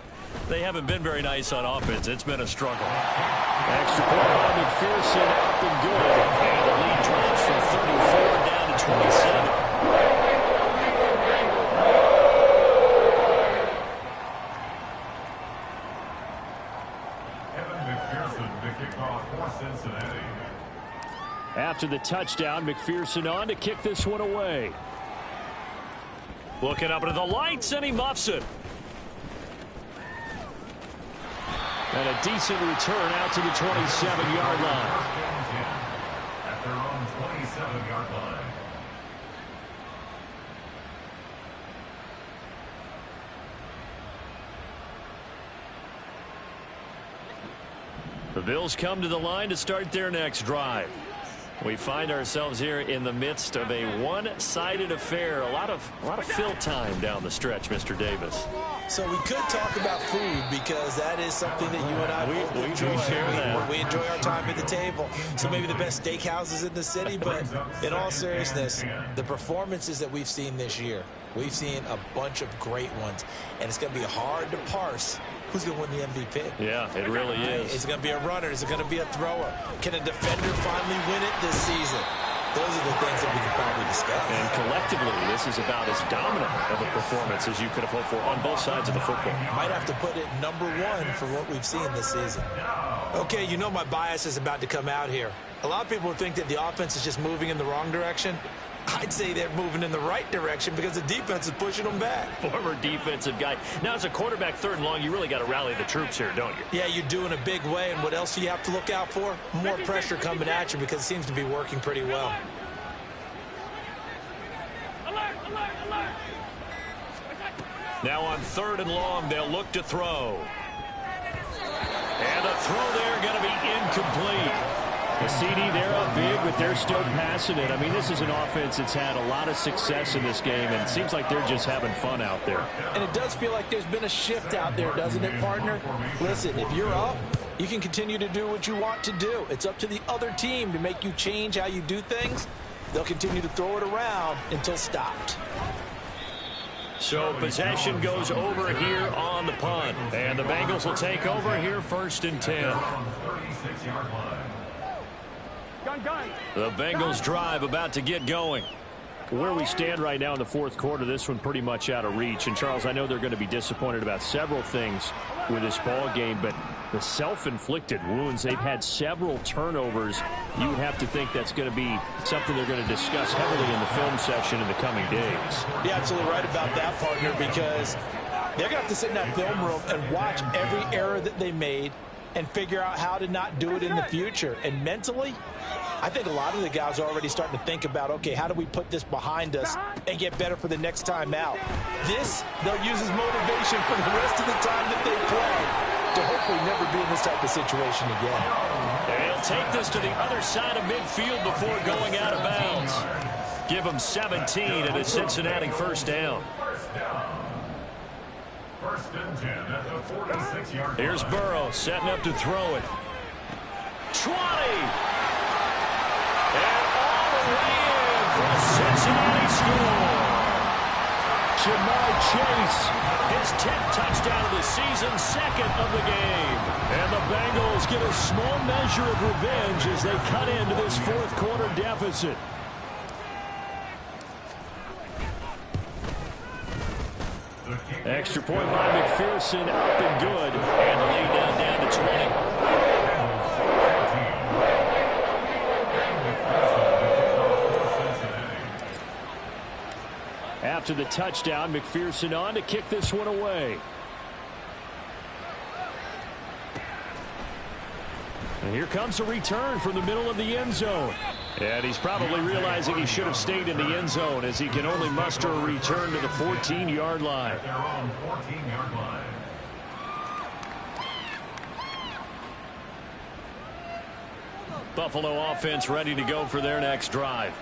they haven't been very nice on offense. It's been a struggle. Extra point by McPherson, up and good. And the lead drops from 34 down to 27. After the touchdown, McPherson on to kick this one away. Looking up into the lights, and he muffs it. And a decent return out to the 27-yard line. At their own 27-yard line. The Bills come to the line to start their next drive. We find ourselves here in the midst of a one-sided affair. A lot of fill time down the stretch, Mr. Davis. So we could talk about food because that is something that you and I we enjoy. share that. We enjoy our time at the table. So maybe the best steakhouses in the city, but in all seriousness, the performances that we've seen this year, we've seen a bunch of great ones, and it's going to be hard to parse who's going to win the MVP. Yeah, it really is. Is it going to be a runner? Is it going to be a thrower? Can a defender finally win it this season? Those are the things that we can probably discuss. And collectively, this is about as dominant of a performance as you could have hoped for on both sides of the football. Might have to put it number 1 for what we've seen this season. Okay, you know my bias is about to come out here. A lot of people think that the offense is just moving in the wrong direction. I'd say they're moving in the right direction because the defense is pushing them back. Former defensive guy. Now, as a quarterback 3rd and long, you really got to rally the troops here, don't you? Yeah, you do in a big way. And what else do you have to look out for? More pressure coming at you because it seems to be working pretty well. Now on 3rd and long, they'll look to throw. And the throw there going to be incomplete. The CD, they're up big, but they're still passing it. I mean, this is an offense that's had a lot of success in this game, and it seems like they're just having fun out there. And it does feel like there's been a shift out there, doesn't it, partner? Listen, if you're up, you can continue to do what you want to do. It's up to the other team to make you change how you do things. They'll continue to throw it around until stopped. So possession goes over here on the punt. And the Bengals will take over here 1st and 10. The Bengals drive about to get going. Where we stand right now in the 4th quarter, this one pretty much out of reach. And, Charles, I know they're going to be disappointed about several things with this ball game, but the self-inflicted wounds, they've had several turnovers. You would have to think that's going to be something they're going to discuss heavily in the film session in the coming days. You're absolutely right about that, partner, because they're going to have to sit in that film room and watch every error that they made and figure out how to not do it in the future. And mentally, I think a lot of the guys are already starting to think about, okay, how do we put this behind us and get better for the next time out? This, they'll use as motivation for the rest of the time that they play to hopefully never be in this type of situation again. They'll take this to the other side of midfield before going out of bounds. Give them 17 and a Cincinnati 1st down. 1st and 10 at the 46-yard line. Here's Burrow setting up to throw it. 20! And all the way in for a Cincinnati score. Jamar Chase, his 10th touchdown of the season, 2nd of the game. And the Bengals get a small measure of revenge as they cut into this 4th quarter deficit. Extra point by McPherson, up and good. And the lead down to 20. After the touchdown, McPherson on to kick this one away. And here comes a return from the middle of the end zone. And he's probably realizing he should have stayed in the end zone as he can only muster a return to the 14-yard line. Their own 14-yard line. Buffalo offense ready to go for their next drive.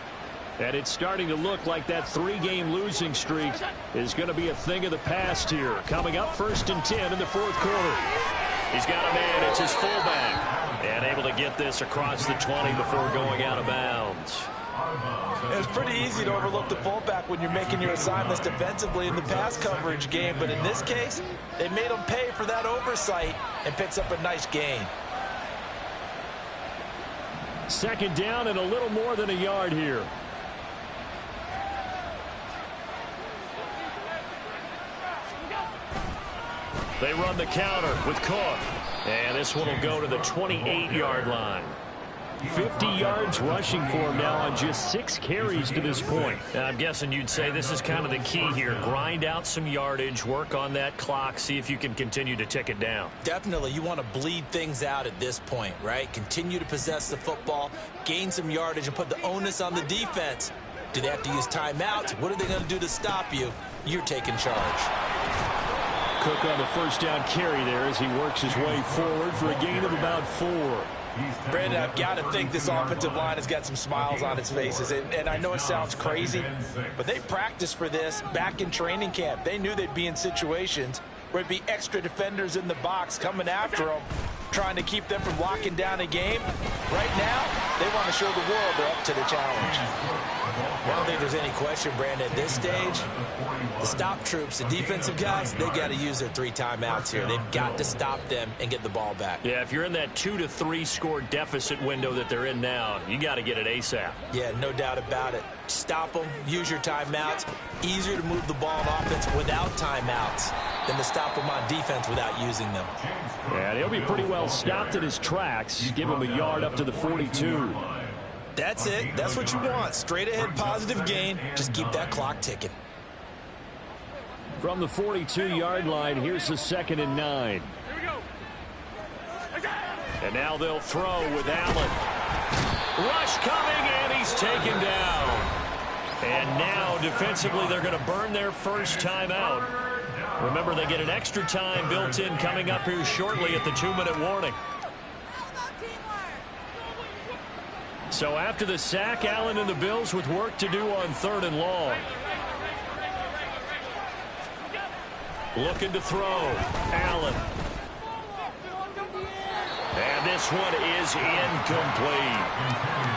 And it's starting to look like that 3-game losing streak is going to be a thing of the past here. Coming up 1st and 10 in the 4th quarter. He's got a man. It's his fullback. And able to get this across the 20 before going out of bounds. It's pretty easy to overlook the fullback when you're making your assignments defensively in the pass coverage game. But in this case, they made him pay for that oversight and picks up a nice gain. 2nd down and a little more than a yard here. They run the counter with Cook. And this one will go to the 28-yard line. 50 yards rushing for him now on just 6 carries to this point. And I'm guessing you'd say this is kind of the key here. Grind out some yardage, work on that clock, see if you can continue to tick it down. Definitely. You want to bleed things out at this point, right? Continue to possess the football, gain some yardage, and put the onus on the defense. Do they have to use timeouts? What are they going to do to stop you? You're taking charge. Cook on the 1st down carry there as he works his way forward for a gain of about 4. Brandon, I've got to think this offensive line has got some smiles on its faces. And I know it sounds crazy, but they practiced for this back in training camp. They knew they'd be in situations where it'd be extra defenders in the box coming after them, trying to keep them from locking down a game. Right now, they want to show the world they're up to the challenge. I don't think there's any question, Brandon, at this stage, the stop troops, the defensive guys, they got to use their 3 timeouts here. They've got to stop them and get the ball back. Yeah, if you're in that 2 to 3 score deficit window that they're in now, you got to get it ASAP. Yeah, no doubt about it. Stop them, use your timeouts. Easier to move the ball on offense without timeouts than to stop them on defense without using them. Yeah, he'll be pretty well stopped in his tracks. Give him a yard up to the 42. That's it. That's what you want. Straight ahead positive gain. Just keep that clock ticking. From the 42-yard line, here's the 2nd and 9. And now they'll throw with Allen. Rush coming, and he's taken down. And now, defensively, they're going to burn their first time out. Remember, they get an extra time built in coming up here shortly at the 2-minute warning. So after the sack, Allen and the Bills with work to do on 3rd and long. Looking to throw. Allen. And this one is incomplete.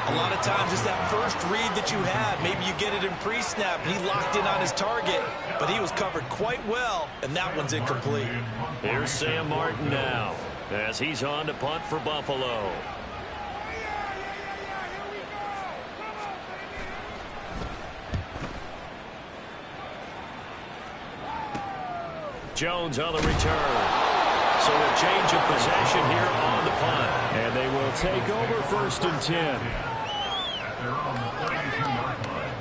A lot of times it's that first read that you have. Maybe you get it in pre-snap, and he locked in on his target, but he was covered quite well, and that one's incomplete. Here's Sam Martin now as he's on to punt for Buffalo. Jones on the return. So a change of possession here on the punt. And they will take over 1st and 10. They're on the 32-yard line.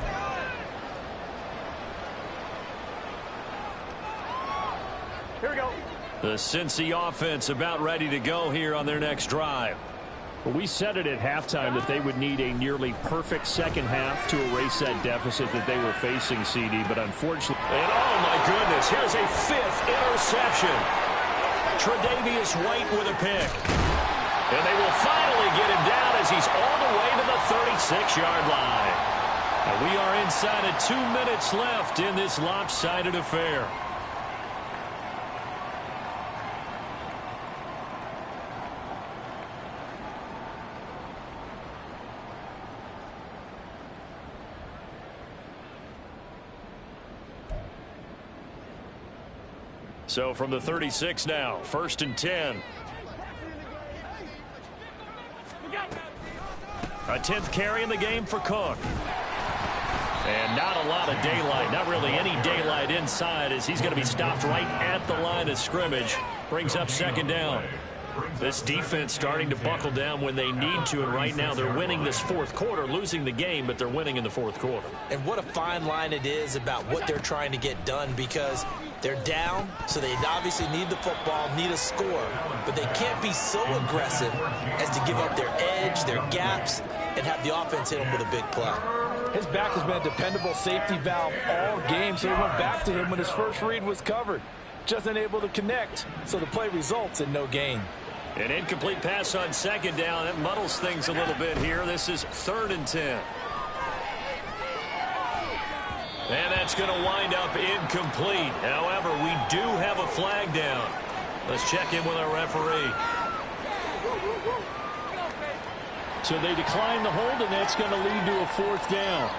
Here we go. The Cincy offense about ready to go here on their next drive. Well, we said it at halftime that they would need a nearly perfect second half to erase that deficit that they were facing, CD, but unfortunately... And oh my goodness, here's a 5th interception. Tre'Davious White with a pick. And they will finally get him down as he's all the way to the 36-yard line. And we are inside of 2 minutes left in this lopsided affair. So from the 36 now, 1st and 10. A 10th carry in the game for Cook. And not a lot of daylight, not really any daylight inside as he's going to be stopped right at the line of scrimmage. Brings up 2nd down. This defense starting to buckle down when they need to, and right now they're winning this 4th quarter, losing the game, but they're winning in the 4th quarter. And what a fine line it is about what they're trying to get done, because they're down, so they obviously need the football, need a score, but they can't be so aggressive as to give up their edge, their gaps, and have the offense hit them with a big play. His back has been a dependable safety valve all game, so he went back to him when his first read was covered. Just unable to connect, so the play results in no gain. An incomplete pass on 2nd down. That muddles things a little bit here. This is 3rd and 10. And that's going to wind up incomplete. However, we do have a flag down. Let's check in with our referee. So they decline the hold, and that's going to lead to a 4th down.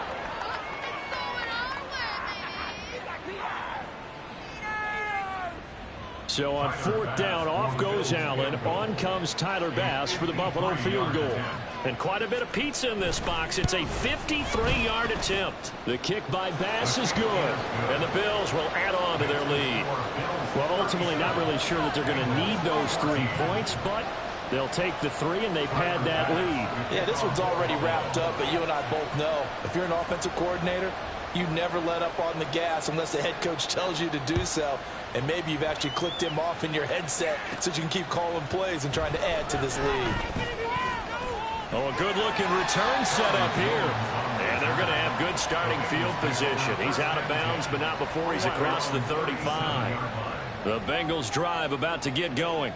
So on 4th down, off goes Allen. On comes Tyler Bass for the Buffalo field goal. And quite a bit of pizza in this box. It's a 53-yard attempt. The kick by Bass is good. And the Bills will add on to their lead. Well, ultimately not really sure that they're going to need those 3 points, but they'll take the 3 and they pad that lead. Yeah, this one's already wrapped up, but you and I both know if you're an offensive coordinator, you never let up on the gas unless the head coach tells you to do so. And maybe you've actually clicked him off in your headset so you can keep calling plays and trying to add to this lead. Oh, a good-looking return set up here. And they're going to have good starting field position. He's out of bounds, but not before he's across the 35. The Bengals drive about to get going.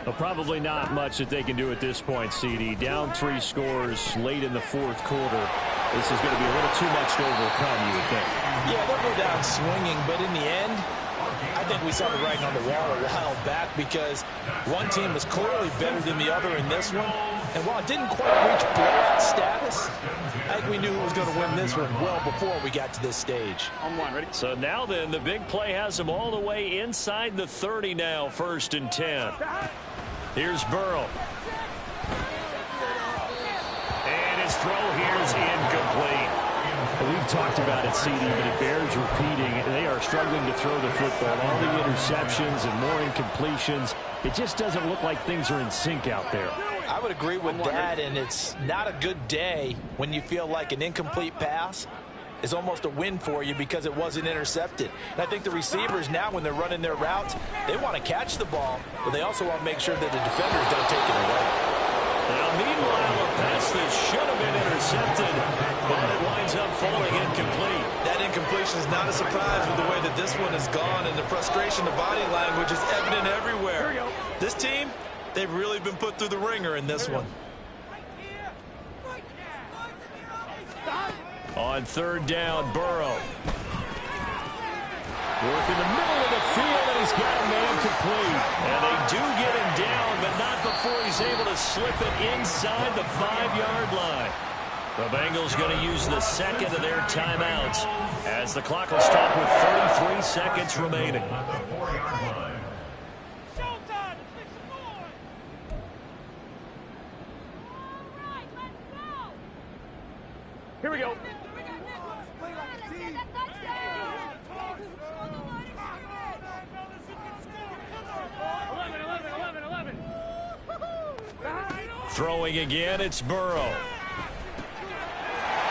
Well, probably not much that they can do at this point, CD. Down 3 scores late in the 4th quarter. This is going to be a little too much to overcome, you would think. Yeah, they'll go down swinging, but in the end, I think we saw the writing on the wall a while back, because one team was clearly better than the other in this one. And while it didn't quite reach blowout status, I think we knew who was going to win this one well before we got to this stage. On 1, ready? So now then, the big play has them all the way inside the 30 now, 1st and 10. Here's Burrow. And his throw here is incomplete. We've talked about it, CD, but it bears repeating. They are struggling to throw the football. All the interceptions and more incompletions. It just doesn't look like things are in sync out there. I would agree with that, and it's not a good day when you feel like an incomplete pass is almost a win for you because it wasn't intercepted. And I think the receivers now, when they're running their routes, they want to catch the ball, but they also want to make sure that the defenders don't take it away. Now, meanwhile, a pass that should have been intercepted, but it winds up falling incomplete. That incomplete frustration is not a surprise with the way that this one has gone, and the frustration, the body language is evident everywhere. This team, they've really been put through the ringer in this one. On third down, Burrow. Work in the middle of the field, and he's got a man complete. And they do get him down, but not before he's able to slip it inside the 5-yard line. The Bengals going to use the second of their timeouts as the clock will stop with 33 seconds remaining. Showtime! Fix the board! All right, let's go. Here we go. Play like a team. Throwing again, it's Burrow.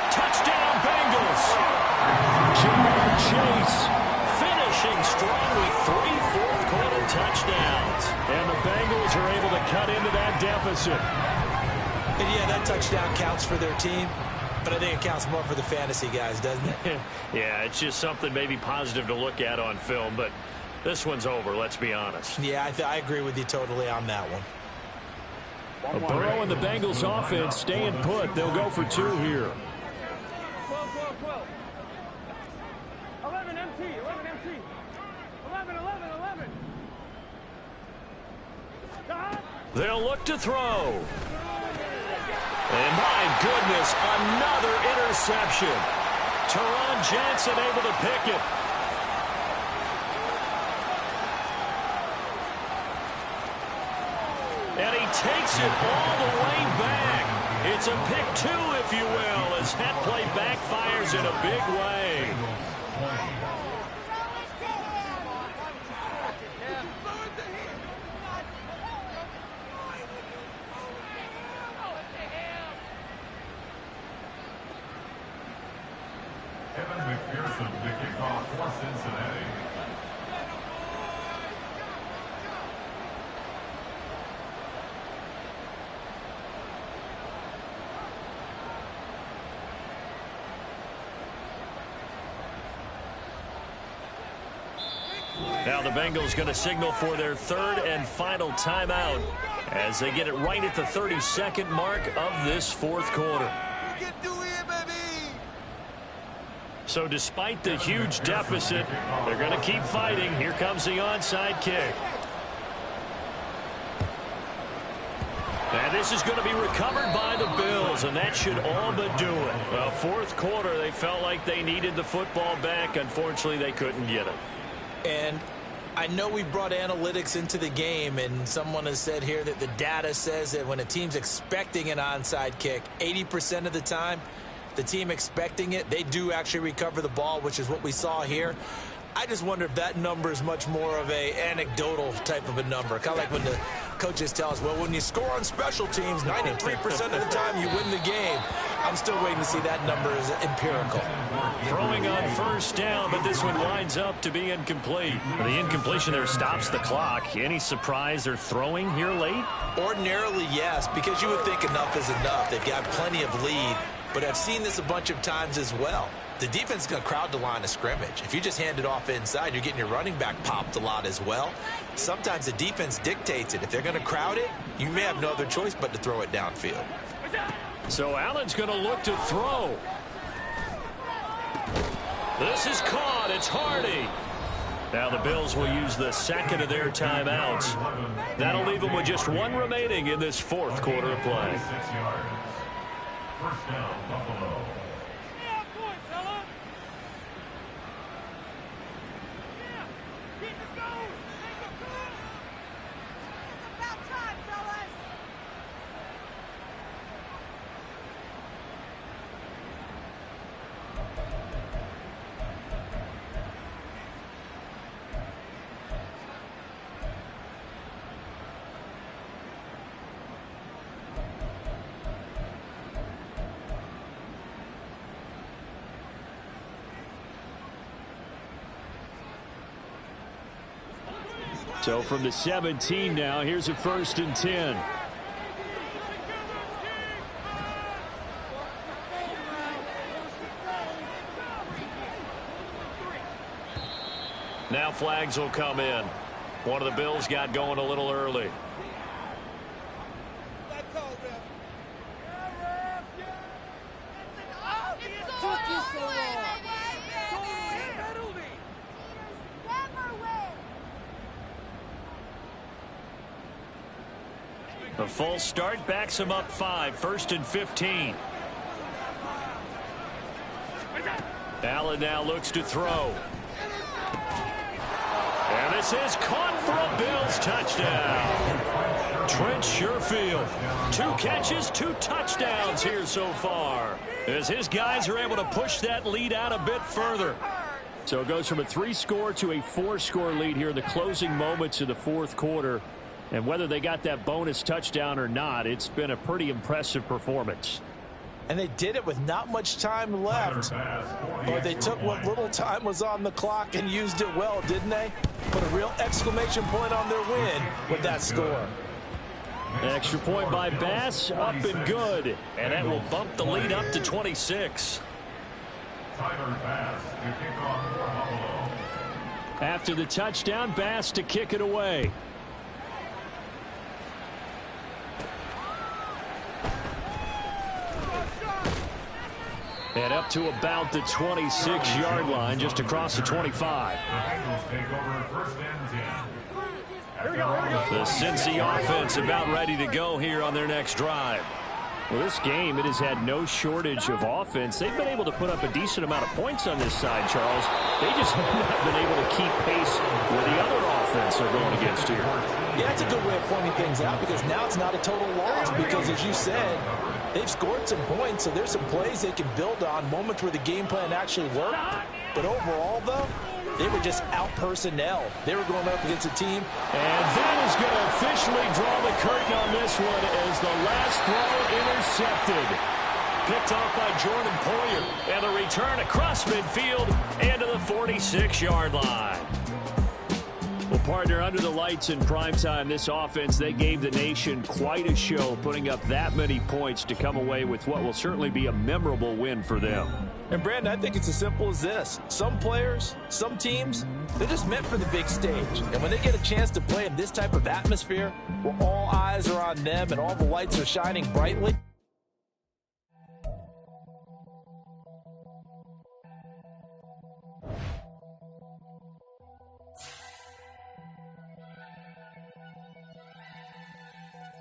Touchdown, Bengals! Jamar Chase finishing strong with 3 fourth-quarter touchdowns. And the Bengals are able to cut into that deficit. And yeah, that touchdown counts for their team, but I think it counts more for the fantasy guys, doesn't it? Yeah, it's just something maybe positive to look at on film, but this one's over, let's be honest. Yeah, I agree with you totally on that one. Burrow and the Bengals offense staying put. They'll go for 2 here. 12. 11 MT. 11. They'll look to throw. And my goodness, another interception. Teron Johnson able to pick it. And he takes it all the way back. It's a pick 2, if you will, as that play backfires in a big way. Evan McPherson to kick off for Cincinnati. Now the Bengals going to signal for their 3rd and final timeout as they get it right at the 32nd mark of this 4th quarter. So despite the huge deficit, they're going to keep fighting. Here comes the onside kick. And this is going to be recovered by the Bills, and that should all but do it. Well, 4th quarter, they felt like they needed the football back. Unfortunately, they couldn't get it. And I know we brought analytics into the game, and someone has said here that the data says that when a team's expecting an onside kick, 80% of the time, the team expecting it, they do actually recover the ball, which is what we saw here. I just wonder if that number is much more of a anecdotal type of a number. Kind of like when the coaches tell us, well, when you score on special teams, 93% of the time you win the game. I'm still waiting to see that number is empirical. Throwing on 1st down, but this one winds up to be incomplete. The incompletion there stops the clock. Any surprise they're throwing here late? Ordinarily, yes, because you would think enough is enough. They've got plenty of lead, but I've seen this a bunch of times as well. The defense is going to crowd the line of scrimmage. If you just hand it off inside, you're getting your running back popped a lot as well. Sometimes the defense dictates it. If they're going to crowd it, you may have no other choice but to throw it downfield. So Allen's going to look to throw. This is caught. It's Hardy. Now the Bills will use the 2nd of their timeouts. That'll leave them with just 1 remaining in this 4th quarter of play. 6 yards. First down, Buffalo. Yeah, boy, fella. Yeah, keep it going. Make it go. It's about time, fellas. So from the 17 now, here's a 1st and 10. Now flags will come in. One of the Bills got going a little early. The full start backs him up 5, 1st and 15. Allen now looks to throw. And this is caught for a Bills touchdown. Trent Sherfield, 2 catches, 2 touchdowns here so far, as his guys are able to push that lead out a bit further. So it goes from a 3-score to a 4-score lead here in the closing moments of the 4th quarter. And whether they got that bonus touchdown or not, it's been a pretty impressive performance. And they did it with not much time left. But they took what little time was on the clock and used it well, didn't they? Put a real exclamation point on their win with that score. Extra point by Bass, up and good. And that will bump the lead up to 26. After the touchdown, Bass to kick it away. And up to about the 26-yard line, just across the 25. The Cincy offense about ready to go here on their next drive. Well, this game, it has had no shortage of offense. They've been able to put up a decent amount of points on this side, Charles. They just have not been able to keep pace with the other offense they're going against here. Yeah, that's a good way of pointing things out, because now it's not a total loss, because as you said, they've scored some points, so there's some plays they can build on, moments where the game plan actually worked. But overall, though, they were just out-personnel. They were going up against a team. And that is going to officially draw the curtain on this one as the last throw intercepted. Picked off by Jordan Poyer. And the return across midfield and to the 46-yard line. Well, partner, under the lights in primetime, this offense, they gave the nation quite a show, putting up that many points to come away with what will certainly be a memorable win for them. And, Brandon, I think it's as simple as this. Some players, some teams, they're just meant for the big stage. And when they get a chance to play in this type of atmosphere, where all eyes are on them and all the lights are shining brightly,